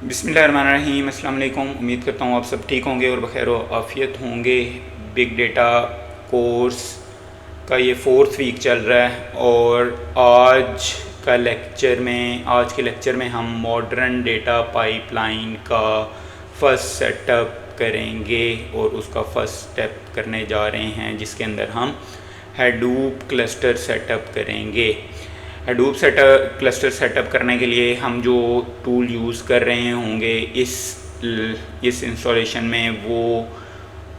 बिस्मिल्लाहिर्रहमानिर्रहीम। अस्सलाम वालेकुम। उम्मीद करता हूँ आप सब ठीक होंगे और बखैर आफ़ियत होंगे। बिग डेटा कोर्स का ये 4th वीक चल रहा है और आज के लेक्चर में हम मॉडर्न डेटा पाइपलाइन का फ़र्स्ट सेटअप करेंगे और उसका फ़र्स्ट स्टेप करने जा रहे हैं, जिसके अंदर हम हडूप क्लस्टर सेटअप करेंगे। हडूप क्लस्टर सेटअप करने के लिए हम जो टूल यूज़ कर रहे होंगे इस इंस्टॉलेशन में, वो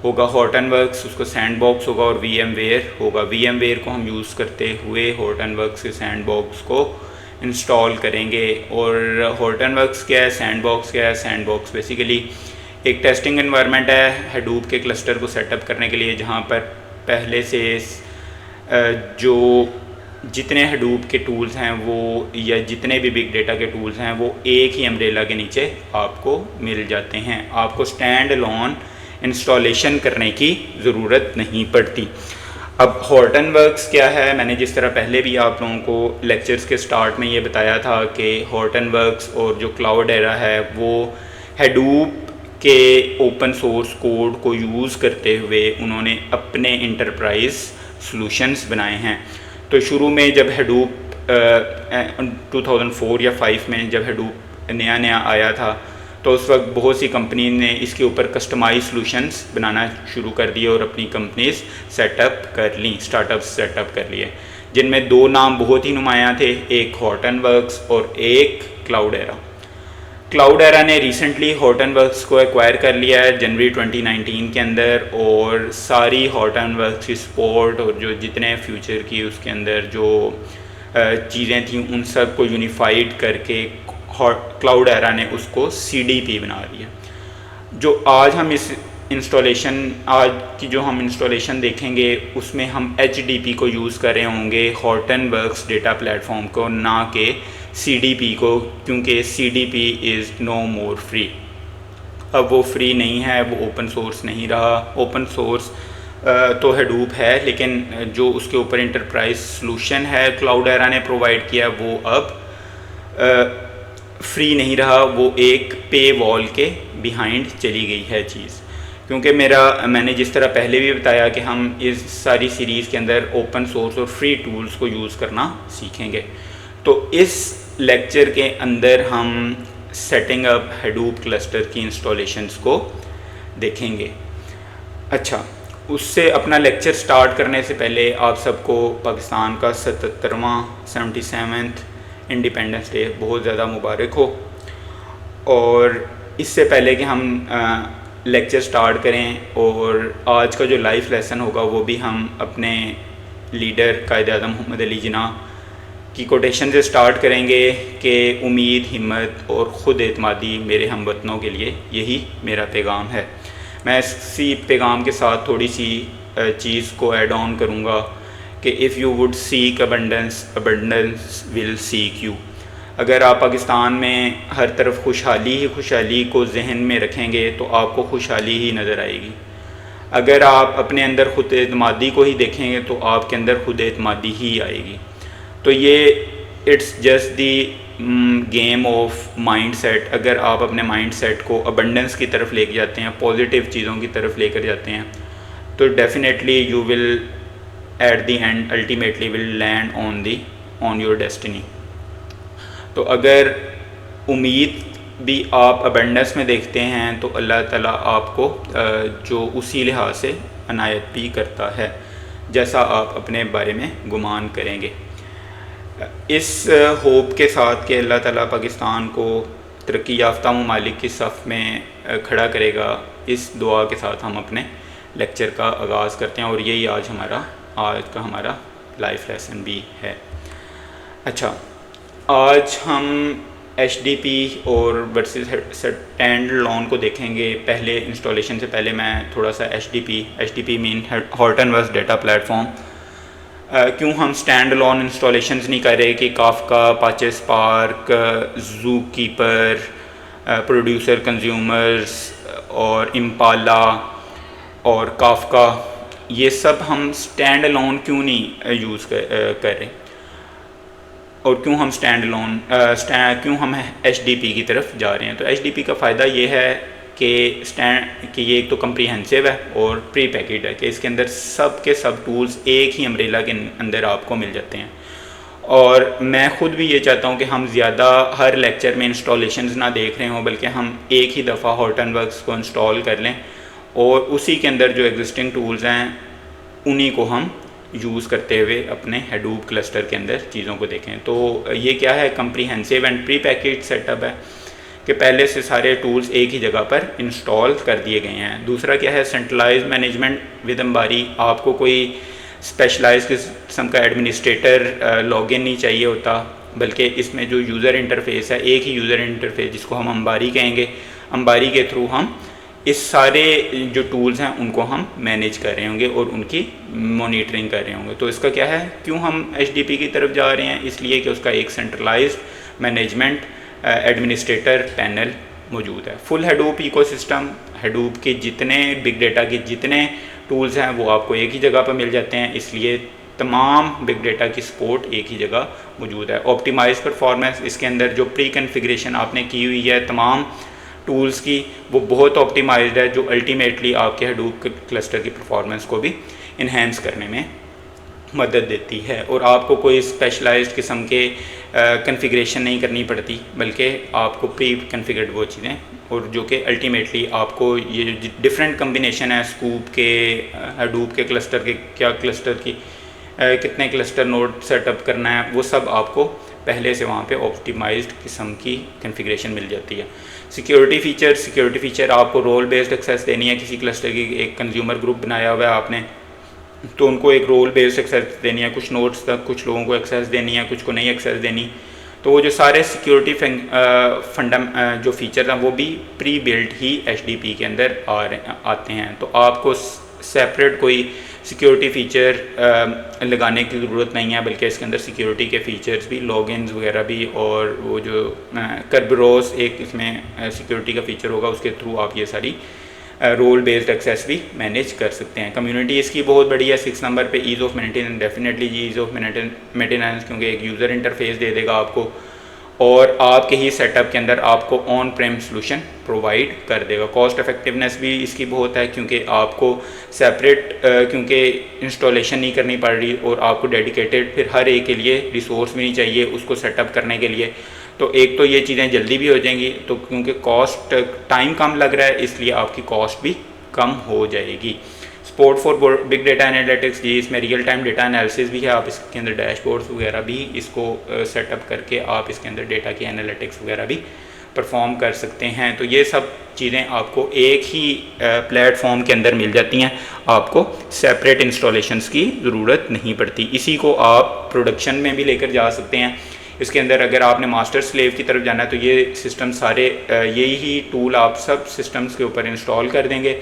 होगा हॉर्टनवर्क्स, उसको सैंडबॉक्स होगा और वीएमवेयर होगा। वीएमवेयर को हम यूज़ करते हुए हॉर्टनवर्क्स के सैंडबॉक्स को इंस्टॉल करेंगे। और हॉर्टनवर्क्स क्या है, सैंडबॉक्स क्या है? सैंडबॉक्स बेसिकली एक टेस्टिंग एनवायरनमेंट है हडूप के क्लस्टर को सेटअप करने के लिए, जहाँ पर पहले से जो जितने हडूप के टूल्स हैं वो, या जितने भी बिग डेटा के टूल्स हैं, वो एक ही अम्ब्रेला के नीचे आपको मिल जाते हैं। आपको स्टैंड अलोन इंस्टॉलेशन करने की ज़रूरत नहीं पड़ती। अब हॉर्टनवर्क्स क्या है? मैंने जिस तरह पहले भी आप लोगों को लेक्चर्स के स्टार्ट में ये बताया था कि हॉर्टनवर्क्स और जो क्लाउडेरा है वो हडूप के ओपन सोर्स कोड को यूज़ करते हुए उन्होंने अपने इंटरप्राइज सॉल्यूशंस बनाए हैं। तो शुरू में जब हडूप 2004 या 5 में जब हडूप नया नया आया था, तो उस वक्त बहुत सी कंपनी ने इसके ऊपर कस्टमाइज सॉल्यूशंस बनाना शुरू कर दिए और अपनी कंपनीज स्टार्टअप सेटअप कर लिए, जिनमें दो नाम बहुत ही नुमायाँ थे, एक हॉर्टनवर्क्स और एक क्लाउडेरा। क्लाउडेरा ने रिसेंटली हॉर्टनवर्क्स को एक्वायर कर लिया है जनवरी 2019 के अंदर, और सारी हॉर्टनवर्क्स की सपोर्ट और जो जितने फ्यूचर की उसके अंदर जो चीज़ें थी उन सब को यूनिफाइड करके क्लाउडेरा ने उसको CDP बना दिया। जो आज की जो हम इंस्टॉलेशन देखेंगे उसमें हम HDP को यूज़ कर रहे होंगे, हॉर्टनवर्क्स डेटा प्लेटफॉर्म को, ना कि CDP को, क्योंकि CDP is no more free. अब वो फ्री नहीं है, वो ओपन सोर्स नहीं रहा। ओपन सोर्स तो हडूप है, लेकिन जो उसके ऊपर इंटरप्राइज सॉल्यूशन है क्लाउडेरा ने प्रोवाइड किया, वो अब फ्री नहीं रहा, वो एक पे वॉल के बिहाइंड चली गई है चीज़। क्योंकि मैंने जिस तरह पहले भी बताया कि हम इस सारी सीरीज़ के अंदर ओपन सोर्स और फ्री टूल्स को यूज़ करना सीखेंगे, तो इस लेक्चर के अंदर हम सेटिंग अप हडूप क्लस्टर की इंस्टॉलेशंस को देखेंगे। अच्छा, उससे अपना लेक्चर स्टार्ट करने से पहले आप सबको पाकिस्तान का 77वां इंडिपेंडेंस डे बहुत ज़्यादा मुबारक हो। और इससे पहले कि हम लेक्चर स्टार्ट करें, और आज का जो लाइव लेसन होगा वो भी हम अपने लीडर कायद-ए-आज़म मोहम्मद अली जिन्ना की कोटेशन से स्टार्ट करेंगे कि उम्मीद, हिम्मत और ख़ुद एतमादी मेरे हमवतनों के लिए, यही मेरा पैगाम है। मैं इसी पैगाम के साथ थोड़ी सी चीज़ को ऐड ऑन करूँगा कि if you would seek abundance, abundance will seek you. अगर आप पाकिस्तान में हर तरफ खुशहाली को जहन में रखेंगे तो आपको खुशहाली ही नज़र आएगी। अगर आप अपने अंदर ख़ुद एतमादी को ही देखेंगे तो आपके अंदर ख़ुद एतमादी ही आएगी। तो ये it's just the game of mind set. अगर आप अपने माइंड सेट को अबंडेंस की तरफ लेके जाते हैं, पॉजिटिव चीज़ों की तरफ लेकर जाते हैं, तो definitely you will at the and ultimately will land on your destiny. तो अगर उम्मीद भी आप अबंडेंस में देखते हैं तो अल्लाह ताला आपको जो उसी लिहाज से अनायत भी करता है, जैसा आप अपने बारे में गुमान करेंगे। इस होप के साथ कि अल्लाह ताला पाकिस्तान को तरक्की याफ्ता ममालिक की सफ़ में खड़ा करेगा, इस दुआ के साथ हम अपने लेक्चर का आगाज़ करते हैं, और यही आज का हमारा लाइफ लेसन भी है। अच्छा, आज हम HDP और वर्सेस स्टैंड अलोन को देखेंगे। पहले इंस्टॉलेशन से पहले मैं थोड़ा सा HDP मीन हॉर्टनवर्क्स डेटा प्लेटफॉर्म, क्यों हम स्टैंड अलोन इंस्टॉलेशंस नहीं कर रहे कि Kafka, Apache spark, zookeeper, producer consumers और इम्पाला और काफका, ये सब हम स्टैंड अलोन क्यों नहीं यूज़ कर रहे? और क्यों हम क्यों हम HDP की तरफ जा रहे हैं। तो HDP का फ़ायदा ये है कि ये एक तो कम्प्रीहेंसिव है और प्री पैकेड है कि इसके अंदर सब के सब टूल्स एक ही अम्ब्रेला के अंदर आपको मिल जाते हैं। और मैं ख़ुद भी ये चाहता हूँ कि हम ज़्यादा हर लेक्चर में इंस्टॉलेशंस ना देख रहे हों, बल्कि हम एक ही दफ़ा हॉर्टनवर्क्स को इंस्टॉल कर लें और उसी के अंदर जो एग्जिस्टिंग टूल्स हैं उन्हीं को हम यूज़ करते हुए अपने Hadoop क्लस्टर के अंदर चीज़ों को देखें। तो ये क्या है, comprehensive and pre package setup है कि पहले से सारे टूल्स एक ही जगह पर इंस्टॉल कर दिए गए हैं। दूसरा क्या है, सेंट्रलाइज मैनेजमेंट विद अंबारी। आपको कोई स्पेशलाइज किस्म का एडमिनिस्ट्रेटर लॉगिन नहीं चाहिए होता, बल्कि इसमें जो यूज़र इंटरफेस है, एक ही यूज़र इंटरफेस जिसको हम अंबारी कहेंगे, अंबारी के थ्रू हम इस सारे जो टूल्स हैं उनको हम मैनेज कर रहे होंगे और उनकी मॉनिटरिंग कर रहे होंगे। तो इसका क्या है, क्यों हम HDP की तरफ जा रहे हैं, इसलिए कि उसका एक सेंट्रलाइज्ड मैनेजमेंट एडमिनिस्ट्रेटर पैनल मौजूद है। फुल Hadoop इकोसिस्टम, Hadoop के जितने बिग डेटा के जितने टूल्स हैं वो आपको एक ही जगह पर मिल जाते हैं, इसलिए तमाम बिग डेटा की सपोर्ट एक ही जगह मौजूद है। ऑप्टिमाइज परफॉर्मेंस, इसके अंदर जो प्री कन्फिग्रेशन आपने की हुई है तमाम टूल्स की, वो बहुत ऑप्टिमाइज्ड है, जो अल्टीमेटली आपके Hadoop क्लस्टर की परफॉर्मेंस को भी इन्हेंस करने में मदद देती है। और आपको कोई स्पेशलाइज्ड किस्म के कन्फिग्रेशन नहीं करनी पड़ती, बल्कि आपको प्री कन्फिगर्ड वो चीज़ें, और जो कि अल्टीमेटली आपको ये डिफरेंट कम्बिनेशन है स्कूप के, Hadoop के क्लस्टर के, क्या क्लस्टर की कितने क्लस्टर नोड सेटअप करना है, वो सब आपको पहले से वहाँ पे ऑप्टिमाइज्ड किस्म की कन्फिग्रेशन मिल जाती है। सिक्योरिटी फीचर आपको रोल बेस्ड एक्सेस देनी है। किसी क्लस्टर की एक कंज्यूमर ग्रुप बनाया हुआ है आपने, तो उनको एक रोल बेस्ड एक्सेस देनी है, कुछ नोड्स तक कुछ लोगों को एक्सेस देनी है, कुछ को नहीं एक्सेस देनी। तो वो जो सारे सिक्योरिटी जो फीचर हैं वो भी प्री बिल्ट ही HDP के अंदर आते हैं। तो आपको सेपरेट कोई सिक्योरिटी फीचर लगाने की ज़रूरत नहीं है, बल्कि इसके अंदर सिक्योरिटी के फीचर्स भी, लॉगिन्स वगैरह भी, और वो जो कर्बरोस एक इसमें सिक्योरिटी का फीचर होगा, उसके थ्रू आप ये सारी रोल बेस्ड एक्सेस भी मैनेज कर सकते हैं। कम्युनिटी इसकी बहुत बड़ी है। 6 नंबर पे ease of maintenance, definitely ease of maintenance, क्योंकि एक यूज़र इंटरफेस दे देगा आपको और आपके ही सेटअप के अंदर आपको ऑन प्रेम सोल्यूशन प्रोवाइड कर देगा। कॉस्ट इफेक्टिवनेस भी इसकी बहुत है, क्योंकि आपको सेपरेट क्योंकि इंस्टॉलेशन नहीं करनी पड़ रही और आपको डेडिकेटेड फिर हर एक के लिए रिसोर्स भी नहीं चाहिए उसको सेटअप करने के लिए। तो एक तो ये चीज़ें जल्दी भी हो जाएंगी, तो क्योंकि कॉस्ट टाइम कम लग रहा है इसलिए आपकी कॉस्ट भी कम हो जाएगी। Support for big data analytics, जी इसमें रियल टाइम डेटा एनालिसिस भी है। आप इसके अंदर डैशबोर्ड्स वगैरह भी इसको सेटअप करके आप इसके अंदर डेटा की एनालिटिक्स वगैरह भी परफॉर्म कर सकते हैं। तो ये सब चीज़ें आपको एक ही प्लेटफॉर्म के अंदर मिल जाती हैं, आपको सेपरेट इंस्टॉलेशंस की ज़रूरत नहीं पड़ती। इसी को आप प्रोडक्शन में भी लेकर जा सकते हैं। इसके अंदर अगर आपने मास्टर स्लेव की तरफ जाना है तो ये सिस्टम सारे यही टूल आप सब सिस्टम्स के ऊपर इंस्टॉल कर देंगे,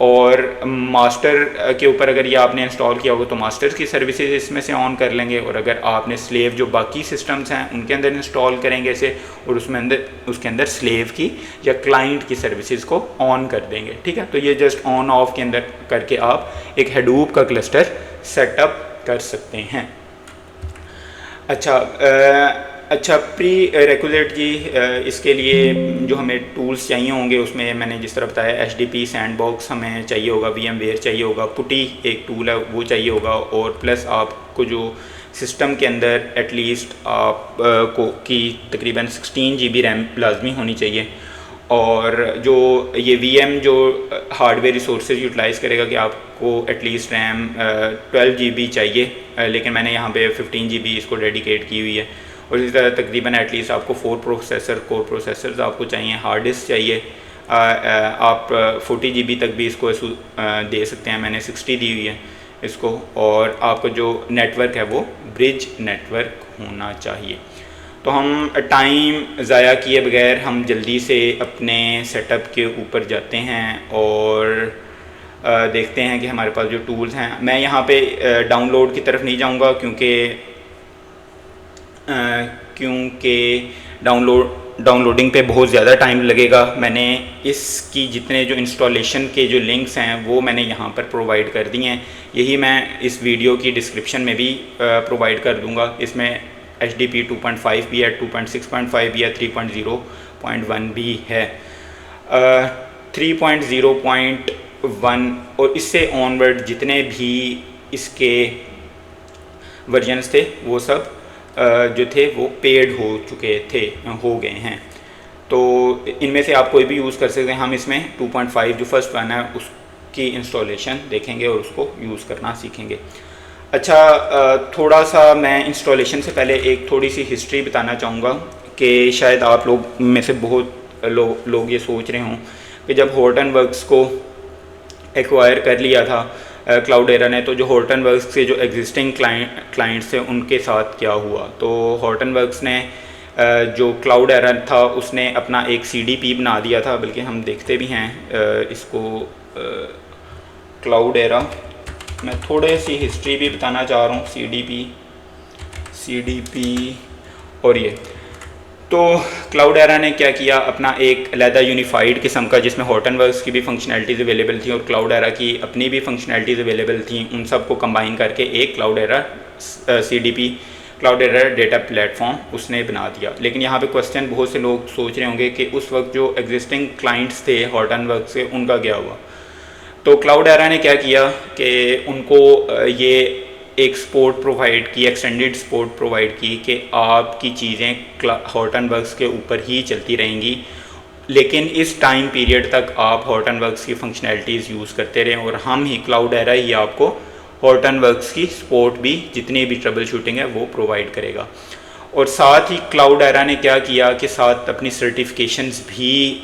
और मास्टर के ऊपर अगर ये आपने इंस्टॉल किया होगा तो मास्टर्स की सर्विसेज इसमें से ऑन कर लेंगे, और अगर आपने स्लेव जो बाकी सिस्टम्स हैं उनके अंदर इंस्टॉल करेंगे इसे, और उसके अंदर स्लेव की या क्लाइंट की सर्विसेज को ऑन कर देंगे। ठीक है, तो ये जस्ट ऑन ऑफ के अंदर करके आप एक Hadoop का क्लस्टर सेटअप कर सकते हैं। अच्छा प्री रेक्विजिट जी, इसके लिए जो हमें टूल्स चाहिए होंगे उसमें मैंने जिस तरह बताया HDP सैंडबॉक्स हमें चाहिए होगा, VMware चाहिए होगा, पुटी एक टूल है वो चाहिए होगा, और प्लस आपको जो सिस्टम के अंदर एटलीस्ट आप को की तकरीबन 16 GB रैम लाजमी होनी चाहिए। और जो ये VM जो हार्डवेयर रिसोर्सेज यूटिलाइज़ करेगा कि आपको एटलीस्ट रैम 12 GB चाहिए, लेकिन मैंने यहाँ पे 15 GB इसको डेडिकेट की हुई है। और इसी तरह तकरीबन एटलीस्ट आपको 4 कोर प्रोसेसर्स आपको चाहिए, हार्ड डिस्क चाहिए, आप 40 GB तक भी इसको दे सकते हैं, मैंने 60 दी हुई है इसको। और आपको जो नेटवर्क है वो ब्रिज नेटवर्क होना चाहिए। तो हम टाइम ज़ाया किए बगैर हम जल्दी से अपने सेटअप के ऊपर जाते हैं और देखते हैं कि हमारे पास जो टूल्स हैं। मैं यहाँ पे डाउनलोड की तरफ नहीं जाऊँगा क्योंकि डाउनलोडिंग पे बहुत ज़्यादा टाइम लगेगा। मैंने इसकी जितने जो इंस्टॉलेशन के जो लिंक्स हैं वो मैंने यहाँ पर प्रोवाइड कर दिए हैं, यही मैं इस वीडियो की डिस्क्रिप्शन में भी प्रोवाइड कर दूँगा। इसमें HDP 2.5 भी है, 2.6.5 भी है, 3.0.1 भी है। 3.0.1 और इससे ऑनवर्ड जितने भी इसके वर्जन्स थे वो सब जो थे वो पेड हो चुके थे, हो गए हैं। तो इनमें से आप कोई भी यूज़ कर सकते हैं। हम इसमें 2.5 जो फर्स्ट वन है उसकी इंस्टॉलेशन देखेंगे और उसको यूज़ करना सीखेंगे। अच्छा, थोड़ा सा मैं इंस्टॉलेशन से पहले एक थोड़ी सी हिस्ट्री बताना चाहूँगा कि शायद आप लोग में से बहुत लोग ये सोच रहे हों कि जब हॉर्टनवर्क्स को एक्वायर कर लिया था क्लाउडेरा ने, तो जो हॉर्टनवर्क्स के जो एग्जिस्टिंग क्लाइंट्स थे उनके साथ क्या हुआ। तो हॉर्टनवर्क्स ने जो क्लाउडेरा था उसने अपना एक CDP बना दिया था, बल्कि हम देखते भी हैं इसको क्लाउडेरा। मैं थोड़े सी हिस्ट्री भी बताना चाह रहा हूँ। CDP और ये तो क्लाउडेरा ने क्या किया, अपना एक अलहदा यूनिफाइड किस्म का, जिसमें हॉर्टनवर्क्स की भी फंक्शनैलिटीज़ अवेलेबल थी और क्लाउडेरा की अपनी भी फंक्शनैलिटीज़ अवेलेबल थी, उन सब को कंबाइन करके एक क्लाउडेरा CDP क्लाउडेरा डेटा प्लेटफॉर्म उसने बना दिया। लेकिन यहाँ पे क्वेश्चन बहुत से लोग सोच रहे होंगे कि उस वक्त जो एग्जिस्टिंग क्लाइंट्स थे हॉर्टनवर्क्स के, उनका क्या हुआ। तो क्लाउडेरा ने क्या किया कि उनको ये एक सपोर्ट प्रोवाइड की, एक्सटेंडेड सपोर्ट प्रोवाइड की कि आपकी चीज़ें हॉर्टनवर्क्स के ऊपर ही चलती रहेंगी, लेकिन इस टाइम पीरियड तक आप हॉर्टनवर्क्स की फंक्शनैलिटीज़ यूज़ करते रहें और हम ही क्लाउडेरा ही आपको हॉर्टनवर्क्स की सपोर्ट भी, जितनी भी ट्रबल शूटिंग है वो प्रोवाइड करेगा। और साथ ही क्लाउडेरा ने क्या किया कि साथ अपनी सर्टिफिकेशंस भी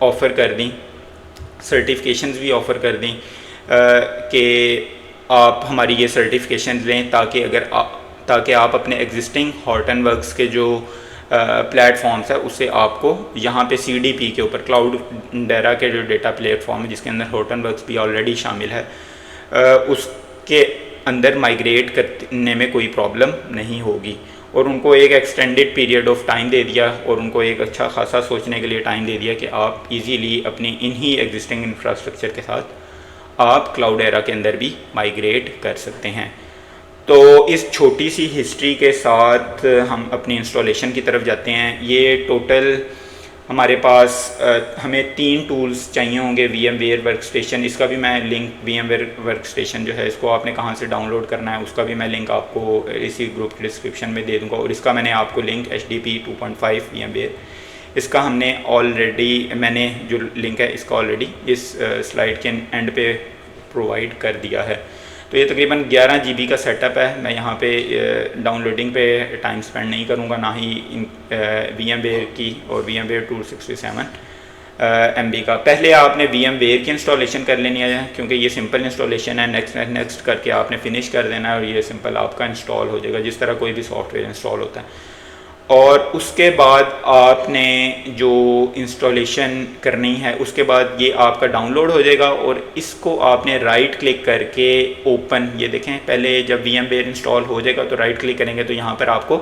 ऑफ़र कर दी, कि आप हमारी ये सर्टिफिकेशन लें ताकि आप अपने एग्जिस्टिंग हॉर्टनवर्क्स के जो प्लेटफॉर्म्स है उससे आपको यहाँ पे CDP के ऊपर, क्लाउडेरा के जो डेटा प्लेटफॉर्म है जिसके अंदर हॉर्टनवर्क्स भी ऑलरेडी शामिल है, उसके अंदर माइग्रेट करने में कोई प्रॉब्लम नहीं होगी। और उनको एक एक्सटेंडेड पीरियड ऑफ टाइम दे दिया और उनको एक अच्छा खासा सोचने के लिए टाइम दे दिया कि आप इजीली अपनी इन्हीं एग्जिस्टिंग इंफ्रास्ट्रक्चर के साथ आप क्लाउडेरा के अंदर भी माइग्रेट कर सकते हैं। तो इस छोटी सी हिस्ट्री के साथ हम अपनी इंस्टॉलेशन की तरफ जाते हैं। ये टोटल हमारे पास हमें 3 टूल्स चाहिए होंगे। VMware वर्कस्टेशन, इसका भी मैं लिंक, VMware वर्कस्टेशन जो है इसको आपने कहाँ से डाउनलोड करना है उसका भी मैं लिंक आपको इसी ग्रुप के डिस्क्रिप्शन में दे दूँगा। और इसका मैंने आपको लिंक HDP 2.5 VMware, इसका हमने ऑलरेडी, मैंने जो लिंक है इसका ऑलरेडी इस स्लाइड के एंड पे प्रोवाइड कर दिया है। तो ये तकरीबन 11 GB का सेटअप है। मैं यहाँ पे डाउनलोडिंग पे टाइम स्पेंड नहीं करूँगा, ना ही VMware की और VMware 267 MB का। पहले आपने VMware की इंस्टॉलेशन कर लेनी है क्योंकि ये सिंपल इंस्टॉलेशन है। नेक्स्ट करके आपने फिनिश कर देना है और ये सिंपल आपका इंस्टॉल हो जाएगा, जिस तरह कोई भी सॉफ्टवेयर इंस्टॉल होता है। और उसके बाद आपने जो इंस्टॉलेशन करनी है उसके बाद ये आपका डाउनलोड हो जाएगा और इसको आपने राइट क्लिक करके ओपन, ये देखें पहले जब VMware इंस्टॉल हो जाएगा तो राइट क्लिक करेंगे तो यहाँ पर आपको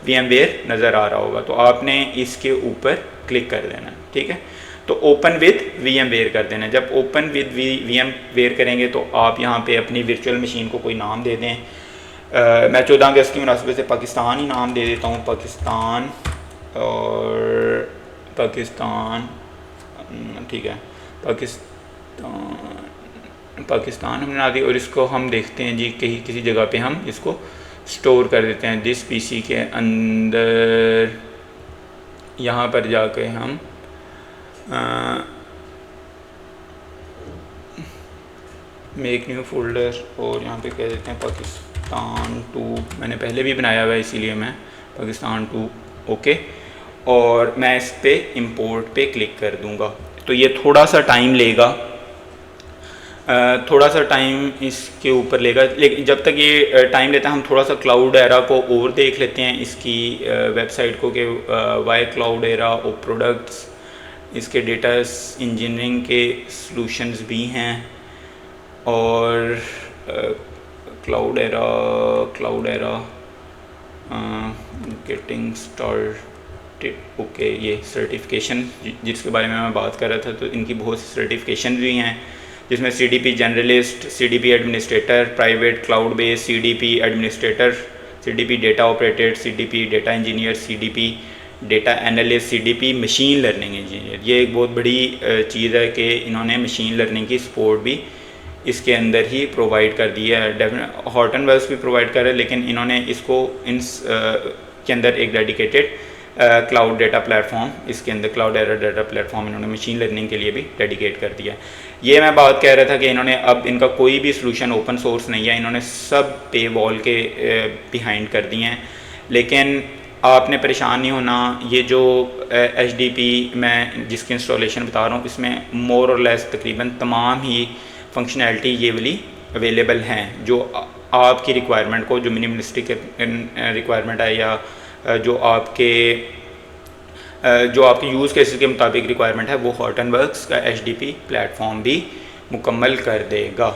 VMware नज़र आ रहा होगा, तो आपने इसके ऊपर क्लिक कर देना, ठीक है। तो ओपन विद VMware कर देना। जब ओपन विद VMware करेंगे तो आप यहाँ पे अपनी वर्चुअल मशीन को कोई नाम दे दें। मैं 14 अगस्त की मुनासिबत से पाकिस्तान ही नाम दे देता हूँ, पाकिस्तान, ठीक है, पाकिस्तान हमने बना दी। और इसको हम देखते हैं जी कहीं किसी जगह पे हम इसको स्टोर कर देते हैं दिस PC के अंदर। यहाँ पर जाके हम मेक न्यू फोल्डर और यहाँ पे कह देते हैं पाकिस्तान 2। मैंने पहले भी बनाया हुआ है इसीलिए मैं पाकिस्तान 2 ओके। और मैं इस पे इंपोर्ट पे क्लिक कर दूंगा। तो ये थोड़ा सा टाइम लेगा, थोड़ा सा टाइम इसके ऊपर लेगा, लेकिन जब तक ये टाइम लेता है हम थोड़ा सा क्लाउडेरा को और देख लेते हैं, इसकी वेबसाइट को कि वाई क्लाउडेरा और प्रोडक्ट्स, इसके डेटा इंजीनियरिंग के सॉल्यूशंस भी हैं। और क्लाउडेरा गेटिंग स्टार्टेड ओके, ये सर्टिफिकेशन जिसके बारे में मैं बात कर रहा था, तो इनकी बहुत सी सर्टिफिकेशन भी हैं जिसमें CDP generalist, CDP administrator, private cloud based CDP administrator CDP data operator, CDP data engineer, CDP data analyst, CDP machine learning engineer. ये एक बहुत बड़ी चीज़ है कि इन्होंने मशीन लर्निंग की सपोर्ट भी इसके अंदर ही प्रोवाइड कर दी है। हॉर्टनवर्क्स भी प्रोवाइड कर रहे हैं, लेकिन इन्होंने इसको के अंदर एक डेडिकेटेड क्लाउड डेटा प्लेटफॉर्म, इसके अंदर क्लाउड डेटा प्लेटफॉर्म इन्होंने मशीन लर्निंग के लिए भी डेडिकेट कर दिया। ये मैं बात कह रहा था कि इन्होंने अब इनका कोई भी सॉल्यूशन ओपन सोर्स नहीं है, इन्होंने सब पे वॉल के बिहाइंड कर दिए हैं। लेकिन आपने परेशान नहीं होना, ये जो HDP मैं जिसकी इंस्टॉलेशन बता रहा हूँ, इसमें मोर और लेस तकरीबन तमाम ही फंक्शनैलिटी ये वाली अवेलेबल हैं जो आपकी रिक्वायरमेंट को, जो मिनिमलिस्टिक रिक्वायरमेंट है या जो आपके यूज़ केसेस के मुताबिक रिक्वायरमेंट है, वो हॉर्टनवर्क्स का HDP प्लेटफॉर्म भी मुकम्मल कर देगा।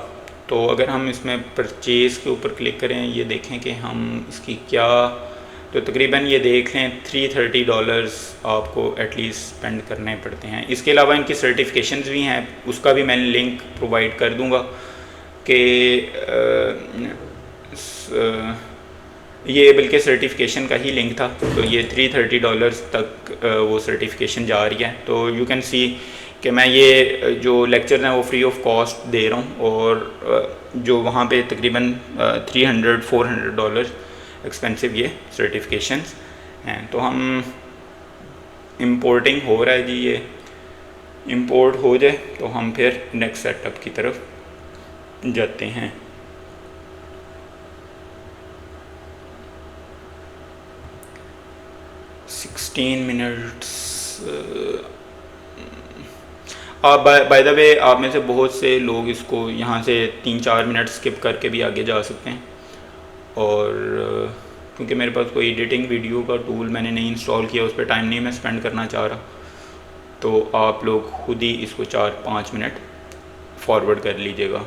तो अगर हम इसमें परचेज़ के ऊपर क्लिक करें, ये देखें कि हम इसकी क्या, तो तकरीबन ये देख लें $330 आपको एटलीस्ट स्पेंड करने पड़ते हैं। इसके अलावा इनकी सर्टिफिकेशंस भी हैं, उसका भी मैं लिंक प्रोवाइड कर दूंगा कि ये बल्कि सर्टिफिकेशन का ही लिंक था, तो ये $330 तक वो सर्टिफिकेशन जा रही है। तो यू कैन सी कि मैं ये जो लेक्चर हैं वो फ्री ऑफ कॉस्ट दे रहा हूँ, और जो वहाँ पे तकरीबन $300-400 एक्सपेंसिव ये सर्टिफिकेशंस हैं। तो हम इंपोर्टिंग हो रहा है जी, ये इंपोर्ट हो जाए तो हम फिर नेक्स्ट सेटअप की तरफ जाते हैं। बाय द वे, आप में से बहुत से लोग इसको यहाँ से 3-4 मिनट स्किप करके भी आगे जा सकते हैं, और क्योंकि मेरे पास कोई एडिटिंग वीडियो का टूल मैंने नहीं इंस्टॉल किया, उस पर टाइम नहीं मैं स्पेंड करना चाह रहा, तो आप लोग खुद ही इसको 4-5 मिनट फॉरवर्ड कर लीजिएगा।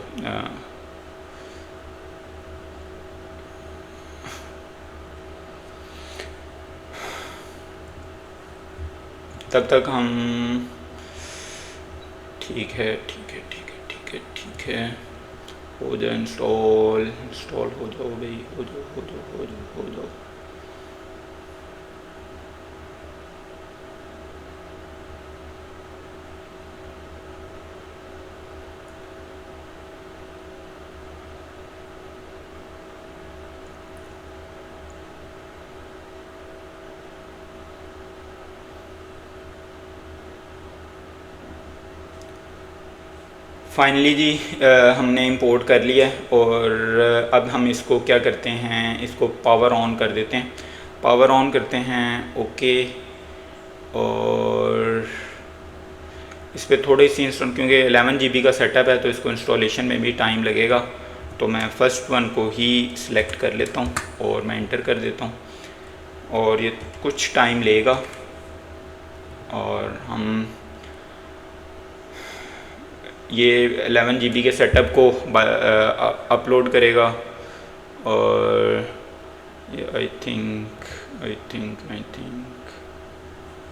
तब तक हम ठीक है हो जाए इंस्टॉल हो जाओ भाई, हो जाओ। फाइनली जी हमने इंपोर्ट कर लिया है, और अब हम इसको क्या करते हैं, इसको पावर ऑन कर देते हैं। पावर ऑन करते हैं, ओके। और इस पर थोड़ी सी इंस्टॉल, क्योंकि 11 GB का सेटअप है तो इसको इंस्टॉलेशन में भी टाइम लगेगा, तो मैं फ़र्स्ट वन को ही सिलेक्ट कर लेता हूँ और मैं इंटर कर देता हूँ, और ये कुछ टाइम लेगा और हम ये 11 GB के सेटअप को अपलोड करेगा। और ये I think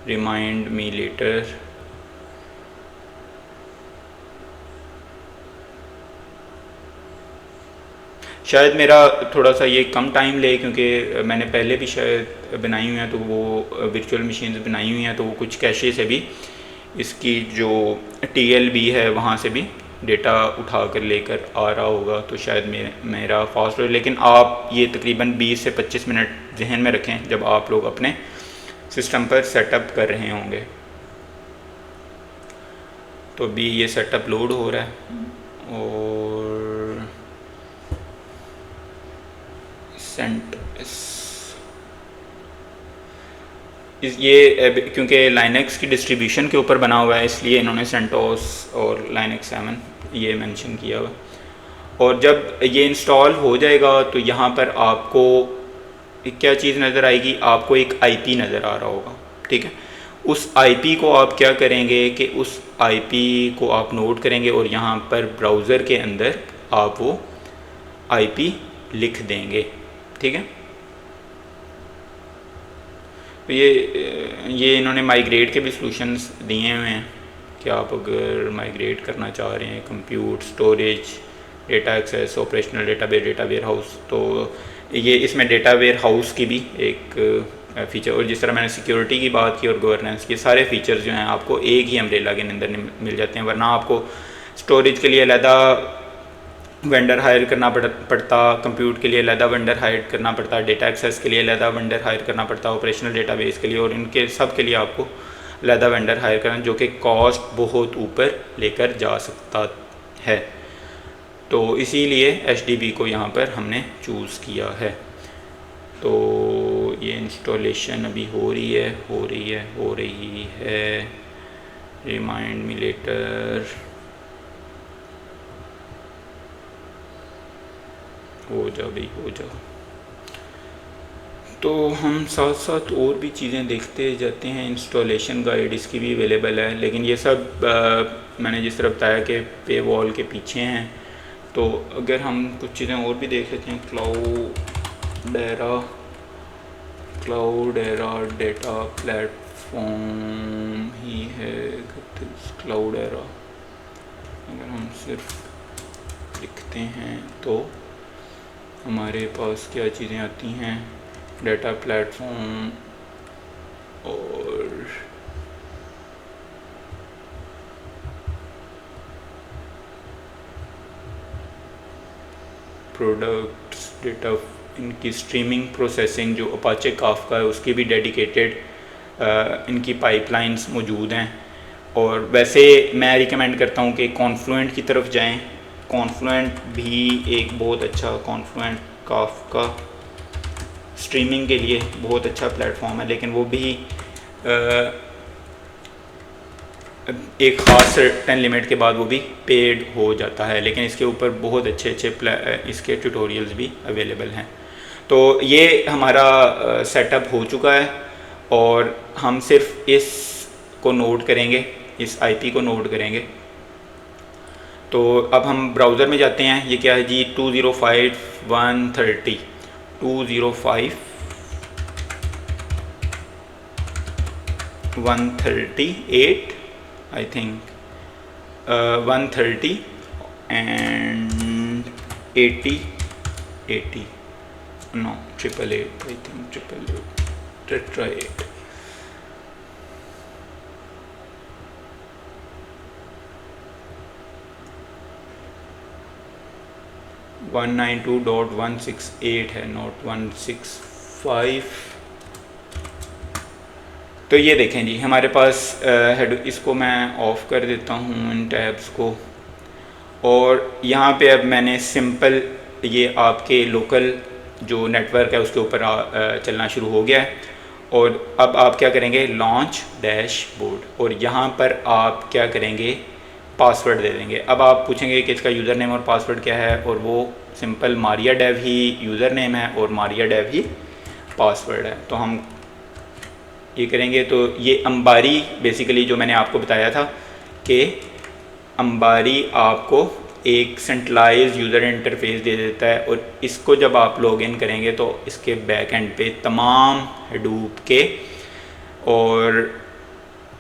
remind me later, शायद मेरा थोड़ा सा ये कम टाइम ले, क्योंकि मैंने पहले भी शायद बनाई हुई हैं, तो वो वर्चुअल मशीन्स बनाई हुई हैं, तो वो कुछ कैशे से भी इसकी जो TLB है वहाँ से भी डेटा उठा कर लेकर आ रहा होगा, तो शायद मेरा फास्ट हो। लेकिन आप ये तकरीबन 20 से 25 मिनट जहन में रखें जब आप लोग अपने सिस्टम पर सेटअप कर रहे होंगे। तो अभी ये सेटअप लोड हो रहा है, और ये क्योंकि लाइनक्स की डिस्ट्रीब्यूशन के ऊपर बना हुआ है, इसलिए इन्होंने सेंटोस और लाइनक्स 7 ये मेंशन किया हुआ। और जब ये इंस्टॉल हो जाएगा तो यहाँ पर आपको क्या चीज़ नज़र आएगी, आपको एक IP नज़र आ रहा होगा, ठीक है। उस IP को आप क्या करेंगे कि उस IP को आप नोट करेंगे और यहाँ पर ब्राउज़र के अंदर आप वो IP लिख देंगे, ठीक है। तो ये इन्होंने माइग्रेट के भी सॉल्यूशंस दिए हुए हैं कि आप अगर माइग्रेट करना चाह रहे हैं compute, storage, data access, operational database, data warehouse, तो ये इसमें डेटा वेयर हाउस की भी एक फ़ीचर, और जिस तरह मैंने सिक्योरिटी की बात की और गवर्नेंस के सारे फीचर्स जो हैं आपको एक ही अम्ब्रेला के अंदर मिल जाते हैं। वरना आपको स्टोरेज के लिए अलहदा वेंडर हायर करना पड़ता, कंप्यूट के लिए अलहदा वेंडर हायर करना पड़ता, डेटा एक्सेस के लिए अलहदा वेंडर हायर करना पड़ता, ऑपरेशनल डेटाबेस के लिए, और इनके सब के लिए आपको अलहदा वेंडर हायर करना, जो कि कॉस्ट बहुत ऊपर लेकर जा सकता है। तो इसीलिए HDB को यहाँ पर हमने चूज़ किया है। तो ये इंस्टॉलेशन अभी हो रही है। रिमाइंड मी लेटर, हो जा। तो हम साथ साथ और भी चीज़ें देखते जाते हैं। इंस्टॉलेशन गाइड इसकी भी अवेलेबल है, लेकिन ये सब मैंने जिस तरह बताया कि पे वॉल के पीछे हैं। तो अगर हम कुछ चीज़ें और भी देख लेते हैं, क्लाउड एरा डेटा प्लेटफॉर्म ही है क्लाउड एरा। अगर हम सिर्फ लिखते हैं तो हमारे पास क्या चीज़ें आती हैं, डेटा प्लेटफॉर्म और प्रोडक्ट्स, डेटा, इनकी स्ट्रीमिंग प्रोसेसिंग जो अपाचे काफका है उसकी भी डेडिकेटेड इनकी पाइपलाइंस मौजूद हैं। और वैसे मैं रिकमेंड करता हूँ कि कॉन्फ्लुएंट की तरफ जाएं। कॉन्फ्लुएंट भी एक बहुत अच्छा, कॉन्फ्लुएंट काफका स्ट्रीमिंग के लिए बहुत अच्छा प्लेटफॉर्म है, लेकिन वो भी एक ख़ास सर्टेन लिमिट के बाद वो भी पेड हो जाता है। लेकिन इसके ऊपर बहुत अच्छे इसके ट्यूटोरियल्स भी अवेलेबल हैं। तो ये हमारा सेटअप हो चुका है और हम सिर्फ इस को नोट करेंगे, इस IP को नोट करेंगे। तो अब हम ब्राउज़र में जाते हैं। ये क्या है जी, 205.130 205.138 I think 130 and 80 no 888 I think 888 tetra 8 192.168 है, नोट 165। तो ये देखें जी हमारे पास हेड, इसको मैं ऑफ़ कर देता हूँ इन टैब्स को। और यहाँ पे अब मैंने सिंपल ये आपके लोकल जो नेटवर्क है उसके ऊपर चलना शुरू हो गया है। और अब आप क्या करेंगे, लॉन्च डैशबोर्ड, और यहाँ पर आप क्या करेंगे, पासवर्ड दे देंगे। अब आप पूछेंगे कि इसका यूज़र नेम और पासवर्ड क्या है, और वो सिंपल मारिया डेव ही यूज़र नेम है और मारिया डेव ही पासवर्ड है। तो हम ये करेंगे। तो ये अंबारी बेसिकली जो मैंने आपको बताया था कि अंबारी आपको एक सेंट्रलाइज यूज़र इंटरफेस दे देता है, और इसको जब आप लॉगिन करेंगे तो इसके बैक एंड पे तमाम हडूप के और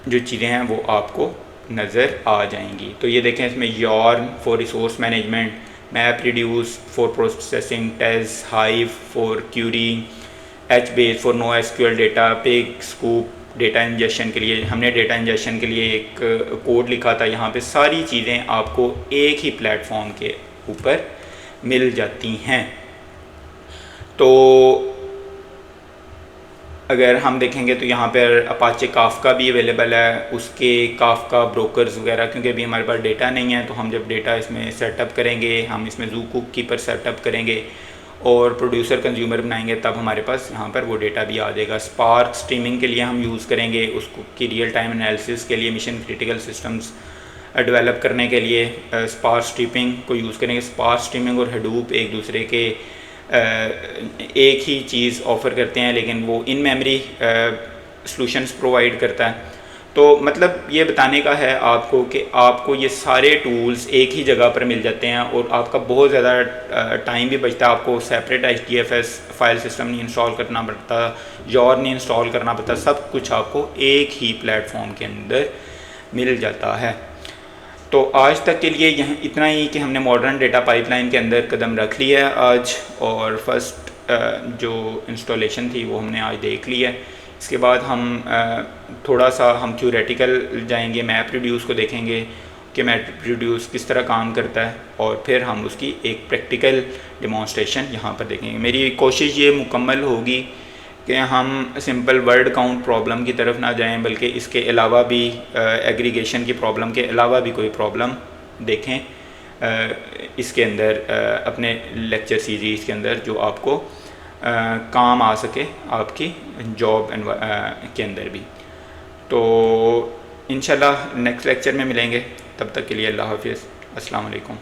जो चीज़ें हैं वो आपको नज़र आ जाएंगी। तो ये देखें, इसमें YARN for resource management, map reduce for processing, Tez Hive for querying, HBase for no SQL data, Pig Sqoop data injection के लिए। हमने डेटा इंजेक्शन के लिए एक कोड लिखा था। यहाँ पे सारी चीज़ें आपको एक ही प्लेटफॉर्म के ऊपर मिल जाती हैं। तो अगर हम देखेंगे तो यहाँ पर अपाचे काफका भी अवेलेबल है, उसके काफका ब्रोकर्स वगैरह, क्योंकि अभी हमारे पास डेटा नहीं है। तो हम जब डेटा इसमें सेटअप करेंगे, हम इसमें ज़ू कुक कीपर सेटअप करेंगे और प्रोड्यूसर कंज्यूमर बनाएंगे, तब हमारे पास यहाँ पर वो डेटा भी आ जाएगा। स्पार्क स्ट्रीमिंग के लिए हम यूज़ करेंगे उसको, की रियल टाइम एनालिसिस के लिए, मिशन क्रिटिकल सिस्टम्स डेवलप करने के लिए स्पार्क स्ट्रीमिंग को यूज़ करेंगे। स्पार्क स्ट्रीमिंग और हडूप एक दूसरे के एक ही चीज़ ऑफ़र करते हैं, लेकिन वो इन मेमोरी सॉल्यूशंस प्रोवाइड करता है। तो मतलब ये बताने का है आपको कि आपको ये सारे टूल्स एक ही जगह पर मिल जाते हैं और आपका बहुत ज़्यादा टाइम भी बचता है। आपको सेपरेट HDFS फाइल सिस्टम नहीं इंस्टॉल करना पड़ता, यॉर नहीं इंस्टॉल करना पड़ता, सब कुछ आपको एक ही प्लेटफॉर्म के अंदर मिल जाता है। तो आज तक के लिए यहाँ इतना ही कि हमने मॉडर्न डेटा पाइपलाइन के अंदर कदम रख लिया है आज। और फर्स्ट जो इंस्टॉलेशन थी वो हमने आज देख ली है। इसके बाद हम थोड़ा सा हम थ्योरेटिकल जाएंगे, मैप रिड्यूस को देखेंगे कि मैप रिड्यूस किस तरह काम करता है, और फिर हम उसकी एक प्रैक्टिकल डेमोंस्ट्रेशन यहाँ पर देखेंगे। मेरी कोशिश ये मुकम्मल होगी कि हम सिंपल वर्ड काउंट प्रॉब्लम की तरफ ना जाएं, बल्कि इसके अलावा भी एग्रीगेशन की प्रॉब्लम के अलावा भी कोई प्रॉब्लम देखें इसके अंदर, अपने लेक्चर सीरीज़ के अंदर, जो आपको काम आ सके आपकी जॉब के अंदर भी। तो इंशाल्लाह नेक्स्ट लेक्चर में मिलेंगे, तब तक के लिए अल्लाह हाफिज़, अस्सलाम वालेकुम।